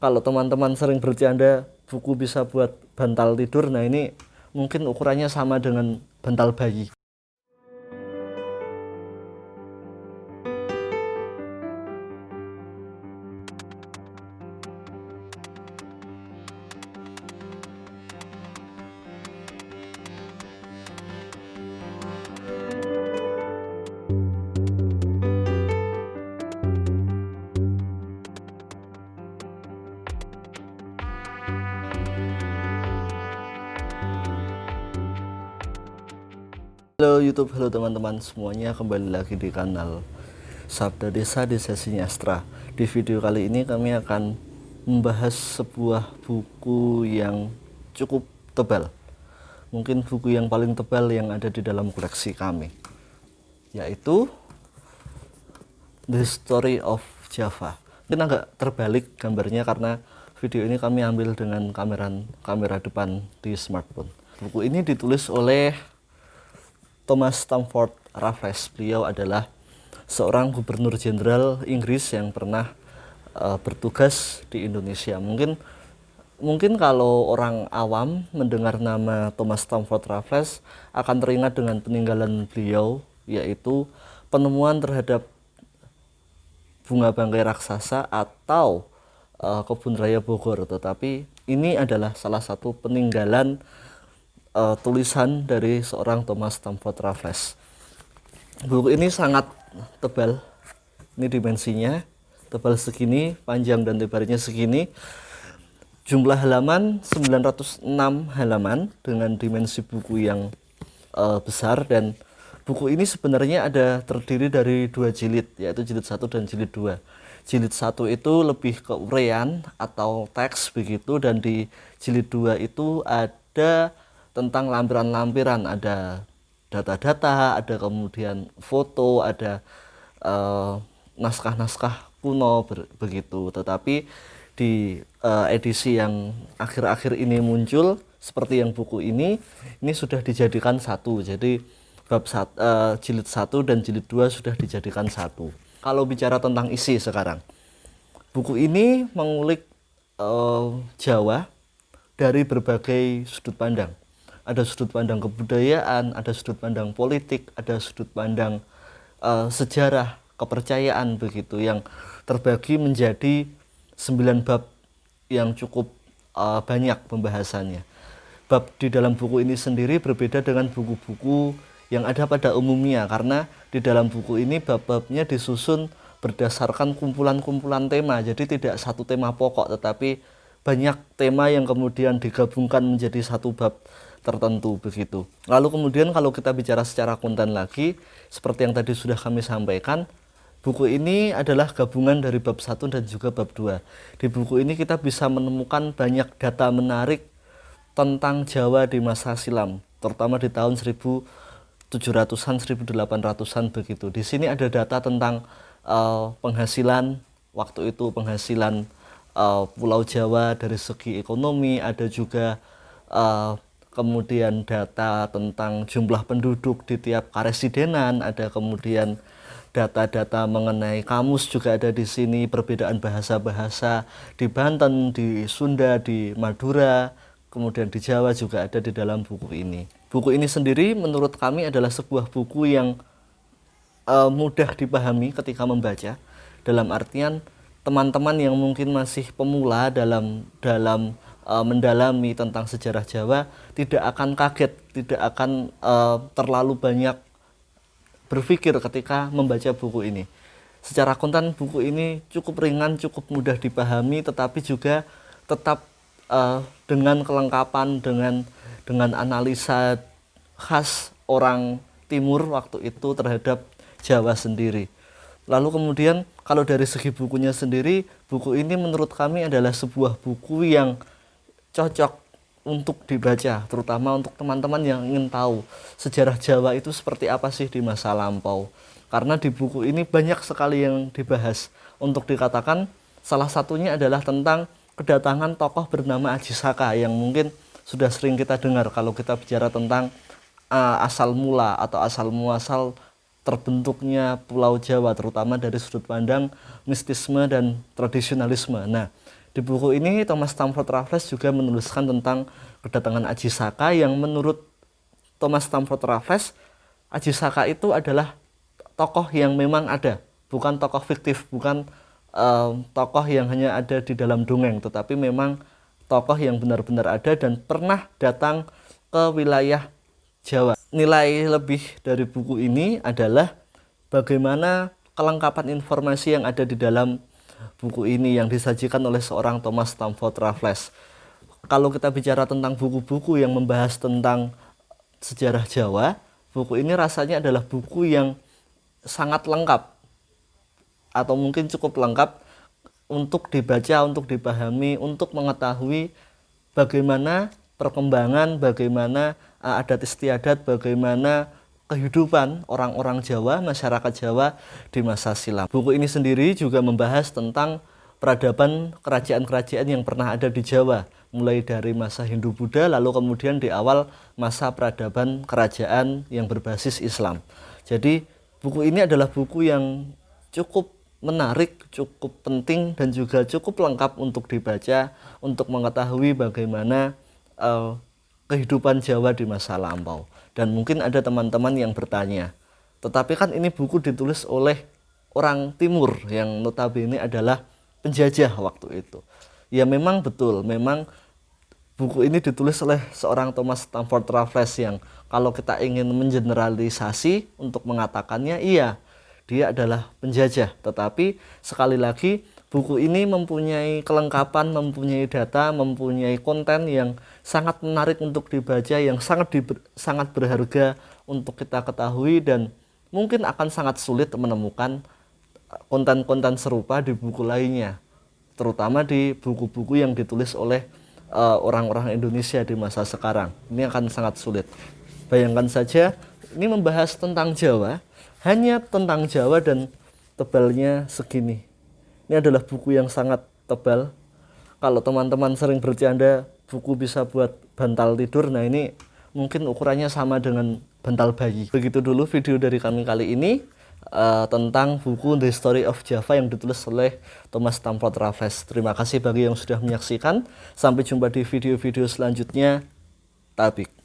Kalau teman-teman sering bercanda buku bisa buat bantal tidur, nah ini mungkin ukurannya sama dengan bantal bayi. Halo YouTube, halo teman-teman semuanya, kembali lagi di kanal Sabda Desa di sesinya Astra. Di video kali ini kami akan membahas sebuah buku yang cukup tebal, mungkin buku yang paling tebal yang ada di dalam koleksi kami, yaitu The Story of Java. Mungkin agak terbalik gambarnya karena video ini kami ambil dengan kamera depan di smartphone. Buku ini ditulis oleh Thomas Stamford Raffles. Beliau adalah seorang gubernur jenderal Inggris yang pernah bertugas di Indonesia. Mungkin kalau orang awam mendengar nama Thomas Stamford Raffles akan teringat dengan peninggalan beliau, yaitu penemuan terhadap bunga bangkai raksasa atau kebun raya Bogor. Tetapi ini adalah salah satu peninggalan tulisan dari seorang Thomas Stamford Raffles. Buku ini sangat tebal, ini dimensinya tebal segini, panjang dan lebarnya segini. Jumlah halaman 906 halaman dengan dimensi buku yang besar, dan buku ini sebenarnya terdiri dari 2 jilid, yaitu jilid 1 dan jilid 2. Jilid 1 itu lebih ke uraian atau teks begitu, dan di jilid 2 itu ada tentang lampiran-lampiran, ada data-data, ada kemudian foto, ada naskah-naskah kuno begitu. Tetapi di edisi yang akhir-akhir ini muncul seperti yang buku ini sudah dijadikan satu. Jadi jilid 1 dan jilid 2 sudah dijadikan satu. Kalau bicara tentang isi sekarang, buku ini mengulik Jawa dari berbagai sudut pandang. Ada sudut pandang kebudayaan, ada sudut pandang politik, ada sudut pandang sejarah, kepercayaan begitu, yang terbagi menjadi 9 bab yang cukup banyak pembahasannya. Bab di dalam buku ini sendiri berbeda dengan buku-buku yang ada pada umumnya, karena di dalam buku ini bab-babnya disusun berdasarkan kumpulan-kumpulan tema. Jadi tidak satu tema pokok, tetapi banyak tema yang kemudian digabungkan menjadi satu bab tertentu begitu. Lalu kemudian kalau kita bicara secara konten lagi, seperti yang tadi sudah kami sampaikan, buku ini adalah gabungan dari bab 1 dan juga bab 2. Di buku ini kita bisa menemukan banyak data menarik tentang Jawa di masa silam, terutama di tahun 1700-an, 1800-an begitu. Di sini ada data tentang penghasilan waktu itu, penghasilan Pulau Jawa dari segi ekonomi, ada juga kemudian data tentang jumlah penduduk di tiap karesidenan, ada kemudian data-data mengenai kamus juga ada di sini, perbedaan bahasa-bahasa di Banten, di Sunda, di Madura, kemudian di Jawa juga ada di dalam buku ini. Buku ini sendiri menurut kami adalah sebuah buku yang mudah dipahami ketika membaca, dalam artian teman-teman yang mungkin masih pemula dalam mendalami tentang sejarah Jawa tidak akan kaget, tidak akan terlalu banyak berpikir ketika membaca buku ini. Secara konten buku ini cukup ringan, cukup mudah dipahami, tetapi juga tetap dengan kelengkapan, dengan analisa khas orang Timur waktu itu terhadap Jawa sendiri. Lalu kemudian kalau dari segi bukunya sendiri, buku ini menurut kami adalah sebuah buku yang cocok untuk dibaca, terutama untuk teman-teman yang ingin tahu sejarah Jawa itu seperti apa sih di masa lampau. Karena di buku ini banyak sekali yang dibahas. Untuk dikatakan salah satunya adalah tentang kedatangan tokoh bernama Aji Saka yang mungkin sudah sering kita dengar kalau kita bicara tentang asal mula atau asal muasal terbentuknya Pulau Jawa, terutama dari sudut pandang mistisme dan tradisionalisme. Nah, Di buku ini Thomas Stamford Raffles juga menuliskan tentang kedatangan Aji Saka yang menurut Thomas Stamford Raffles, Aji Saka itu adalah tokoh yang memang ada, bukan tokoh fiktif, bukan tokoh yang hanya ada di dalam dongeng, tetapi memang tokoh yang benar-benar ada dan pernah datang ke wilayah Jawa. Nilai lebih dari buku ini adalah bagaimana kelengkapan informasi yang ada di dalam buku ini yang disajikan oleh seorang Thomas Stamford Raffles. Kalau kita bicara tentang buku-buku yang membahas tentang sejarah Jawa, buku ini rasanya adalah buku yang sangat lengkap atau mungkin cukup lengkap untuk dibaca, untuk dipahami, untuk mengetahui bagaimana perkembangan, bagaimana adat istiadat, bagaimana kehidupan orang-orang Jawa, masyarakat Jawa di masa silam. Buku ini sendiri juga membahas tentang peradaban kerajaan-kerajaan yang pernah ada di Jawa, mulai dari masa Hindu-Buddha, lalu kemudian di awal masa peradaban kerajaan yang berbasis Islam. Jadi buku ini adalah buku yang cukup menarik, cukup penting, dan juga cukup lengkap untuk dibaca, untuk mengetahui bagaimana kehidupan Jawa di masa lampau. Dan mungkin ada teman-teman yang bertanya, tetapi kan ini buku ditulis oleh orang Timur yang notabene adalah penjajah waktu itu. Ya memang betul, memang buku ini ditulis oleh seorang Thomas Stamford Raffles yang kalau kita ingin mengeneralisasi untuk mengatakannya, iya, dia adalah penjajah. Tetapi sekali lagi buku ini mempunyai kelengkapan, mempunyai data, mempunyai konten yang sangat menarik untuk dibaca, yang sangat berharga untuk kita ketahui, dan mungkin akan sangat sulit menemukan konten-konten serupa di buku lainnya, terutama di buku-buku yang ditulis oleh orang-orang Indonesia di masa sekarang. Ini akan sangat sulit. Bayangkan saja, ini membahas tentang Jawa, hanya tentang Jawa, dan tebalnya segini. Ini adalah buku yang sangat tebal. Kalau teman-teman sering bercanda buku bisa buat bantal tidur, nah ini mungkin ukurannya sama dengan bantal bayi. Begitu dulu video dari kami kali ini tentang buku The Story of Java yang ditulis oleh Thomas Stamford Raffles. Terima kasih bagi yang sudah menyaksikan. Sampai jumpa di video-video selanjutnya. Tabik.